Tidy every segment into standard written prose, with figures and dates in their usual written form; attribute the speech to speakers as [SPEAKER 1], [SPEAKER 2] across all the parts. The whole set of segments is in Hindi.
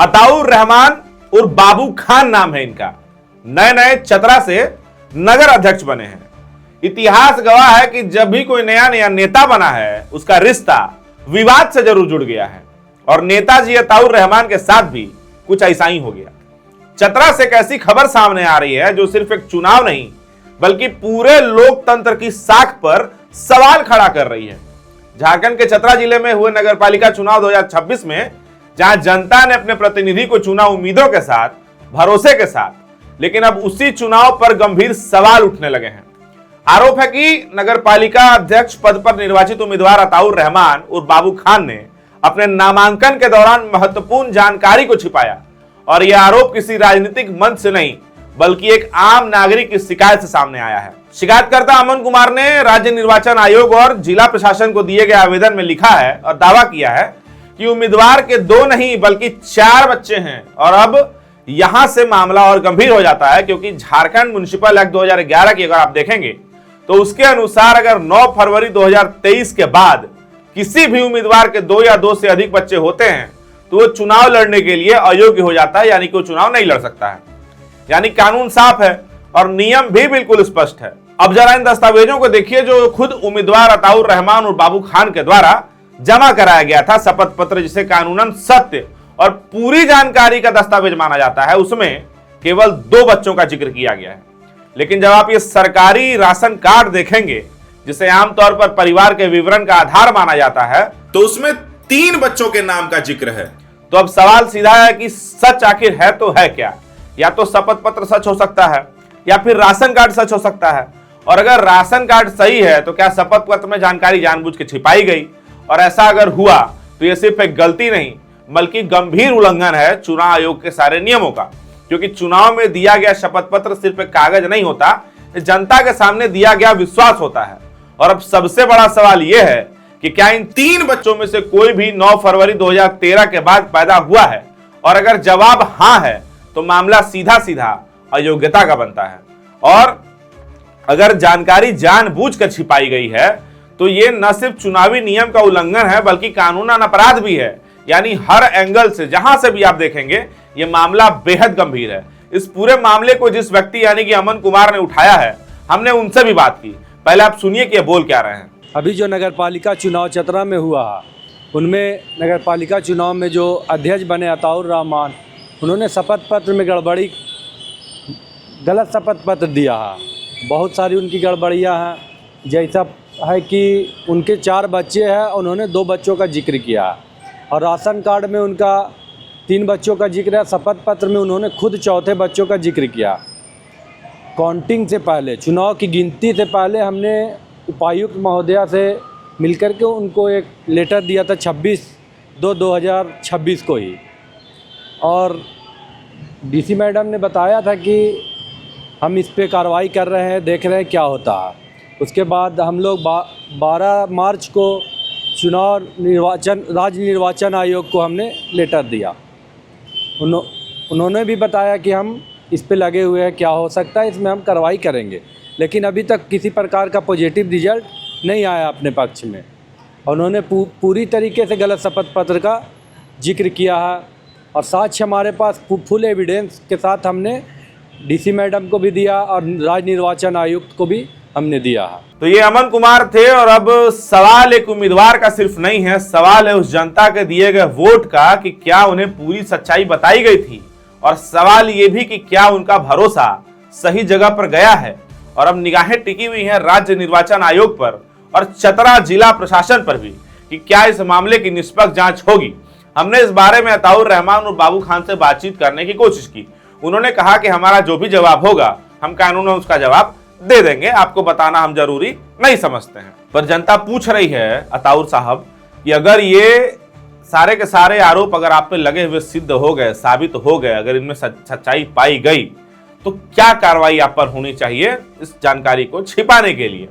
[SPEAKER 1] अताउर रहमान और बाबू खान नाम है इनका। नए नए चतरा से नगर अध्यक्ष बने हैं। इतिहास गवाह है कि जब भी कोई नया नया नेता बना है उसका रिश्ता विवाद से जरूर जुड़ गया है, और नेताजी अताउर रहमान के साथ भी कुछ ऐसा ही हो गया। चतरा से एक ऐसी खबर सामने आ रही है जो सिर्फ एक चुनाव नहीं बल्कि पूरे लोकतंत्र की साख पर सवाल खड़ा कर रही है। झारखंड के चतरा जिले में हुए नगरपालिका चुनाव 2026 में जहां जनता ने अपने प्रतिनिधि को चुना उम्मीदों के साथ, भरोसे के साथ, लेकिन अब उसी चुनाव पर गंभीर सवाल उठने लगे हैं। आरोप है कि नगरपालिका अध्यक्ष पद पर निर्वाचित उम्मीदवार अताउर रहमान और बाबू खान ने अपने नामांकन के दौरान महत्वपूर्ण जानकारी को छिपाया, और यह आरोप किसी राजनीतिक मंच से नहीं बल्कि एक आम नागरिक की शिकायत से सामने आया है। शिकायतकर्ता अमन कुमार ने राज्य निर्वाचन आयोग और जिला प्रशासन को दिए गए आवेदन में लिखा है और दावा किया है कि उम्मीदवार के 2 नहीं बल्कि 4 बच्चे हैं। और अब यहां से मामला और गंभीर हो जाता है, क्योंकि झारखंड म्युनिसिपल एक्ट 2011 की अगर आप देखेंगे तो उसके अनुसार अगर 9 फरवरी 2023 के बाद किसी भी उम्मीदवार के 2 या 2 से अधिक बच्चे होते हैं तो वो चुनाव लड़ने के लिए अयोग्य हो जाता है, यानी कि वो चुनाव नहीं लड़ सकता है। यानी कानून साफ है और नियम भी बिल्कुल स्पष्ट है। अब जरा इन दस्तावेजों को देखिए जो खुद उम्मीदवार अताउर रहमान और बाबू खान के द्वारा जमा कराया गया था शपथ पत्र, जिसे कानूनन सत्य और पूरी जानकारी का दस्तावेज माना जाता है। उसमें केवल 2 बच्चों का जिक्र किया गया है, लेकिन जब आप ये सरकारी राशन कार्ड देखेंगे जिसे आमतौर पर परिवार के विवरण का आधार माना जाता है, तो उसमें 3 बच्चों के नाम का जिक्र है। तो अब सवाल सीधा है कि सच आखिर है तो है क्या? या तो शपथ पत्र सच हो सकता है या फिर राशन कार्ड सच हो सकता है। और अगर राशन कार्ड सही है तो क्या शपथ पत्र में जानकारी जानबूझ के छिपाई गई? और ऐसा अगर हुआ तो यह सिर्फ एक गलती नहीं बल्कि गंभीर उल्लंघन है चुनाव आयोग के सारे नियमों का, क्योंकि चुनाव में दिया गया शपथ पत्र सिर्फ एक कागज नहीं होता, जनता के सामने दिया गया विश्वास होता है। और अब सबसे बड़ा सवाल यह है कि क्या इन 3 बच्चों में से कोई भी 9 फरवरी 2013 के बाद पैदा हुआ है? और अगर जवाब हां है तो मामला सीधा सीधा अयोग्यता का बनता है। और अगर जानकारी जानबूझकर छिपाई गई है तो यह न सिर्फ चुनावी नियम का उल्लंघन है बल्कि कानूनन अपराध भी है। यानी हर एंगल से, जहां से भी आप देखेंगे, यह मामला बेहद गंभीर है। इस पूरे मामले को जिस व्यक्ति यानी कि अमन कुमार ने उठाया है, हमने उनसे भी बात की। पहले आप सुनिए कि ये बोल क्या रहे हैं।
[SPEAKER 2] अभी जो नगरपालिका चुनाव चतरा में हुआ, उनमें नगरपालिका चुनाव में जो अध्यक्ष बने अताउर रहमान, उन्होंने शपथ पत्र में गड़बड़ी, गलत शपथ पत्र दिया है। बहुत सारी उनकी गड़बड़ियां हैं। जैसा है कि उनके 4 बच्चे हैं, उन्होंने 2 बच्चों का जिक्र किया है, और राशन कार्ड में उनका 3 बच्चों का जिक्र है। शपथ पत्र में उन्होंने खुद 4थे बच्चों का जिक्र किया। काउंटिंग से पहले, चुनाव की गिनती से पहले हमने उपायुक्त महोदया से मिलकर के उनको एक लेटर दिया था 26/2/2026 को ही, और डीसी मैडम ने बताया था कि हम इस पे कार्रवाई कर रहे हैं, देख रहे हैं क्या होता है। उसके बाद हम लोग 12 मार्च को राज्य निर्वाचन आयोग को हमने लेटर दिया। उन्होंने भी बताया कि हम इस पे लगे हुए हैं, क्या हो सकता है इसमें हम कार्रवाई करेंगे, लेकिन अभी तक किसी प्रकार का पॉजिटिव रिजल्ट नहीं आया अपने पक्ष में। उन्होंने पूरी तरीके से गलत शपथ पत्र का जिक्र किया है, और साक्ष्य हमारे पास फुल एविडेंस के साथ हमने डीसी मैडम को भी दिया और राज्य निर्वाचन आयुक्त को भी हमने दिया है।
[SPEAKER 1] तो ये अमन कुमार थे। और अब सवाल एक उम्मीदवार का सिर्फ नहीं है, सवाल है उस जनता के दिए गए वोट का कि क्या उन्हें पूरी सच्चाई बताई गई थी, और सवाल ये भी कि क्या उनका भरोसा सही जगह पर गया है। और अब निगाहें टिकी हुई हैं राज्य निर्वाचन आयोग पर और चतरा जिला प्रशासन पर भी कि क्या इस मामले की निष्पक्ष जांच होगी। हमने इस बारे में अताउर रहमान और बाबू खान से बातचीत करने की कोशिश की। उन्होंने कहा कि हमारा जो भी जवाब होगा हम कानूनन उसका जवाब दे देंगे, आपको बताना हम जरूरी नहीं समझते हैं। पर जनता पूछ रही है अताउर साहब कि अगर ये सारे के सारे आरोप अगर आप पे लगे हुए सिद्ध हो गए, साबित हो गए, अगर इनमें सच्चाई पाई गई, तो क्या कार्रवाई आप पर होनी चाहिए इस जानकारी को छिपाने के लिए।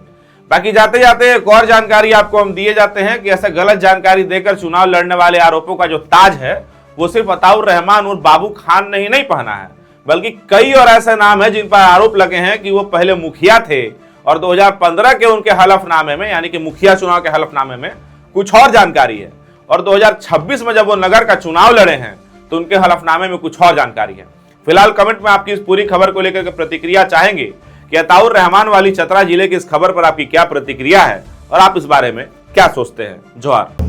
[SPEAKER 1] बाकी जाते जाते एक और जानकारी आपको हम दिए जाते हैं कि ऐसा गलत जानकारी देकर चुनाव लड़ने वाले आरोपों का जो ताज है वो सिर्फ अताउर रहमान और बाबू खान ने ही नहीं पहना है, बल्कि कई और ऐसे नाम हैं जिन पर आरोप लगे हैं कि वो पहले मुखिया थे और 2015 के उनके हलफनामे में, यानी कि मुखिया चुनाव के हलफनामे में कुछ और जानकारी है, और 2026 में जब वो नगर का चुनाव लड़े हैं तो उनके हलफनामे में कुछ और जानकारी है। फिलहाल कमेंट में आपकी इस पूरी खबर को लेकर के प्रतिक्रिया चाहेंगे कि अताउर रहमान वाली चतरा जिले की इस खबर पर आपकी क्या प्रतिक्रिया है और आप इस बारे में क्या सोचते हैं। जोहार।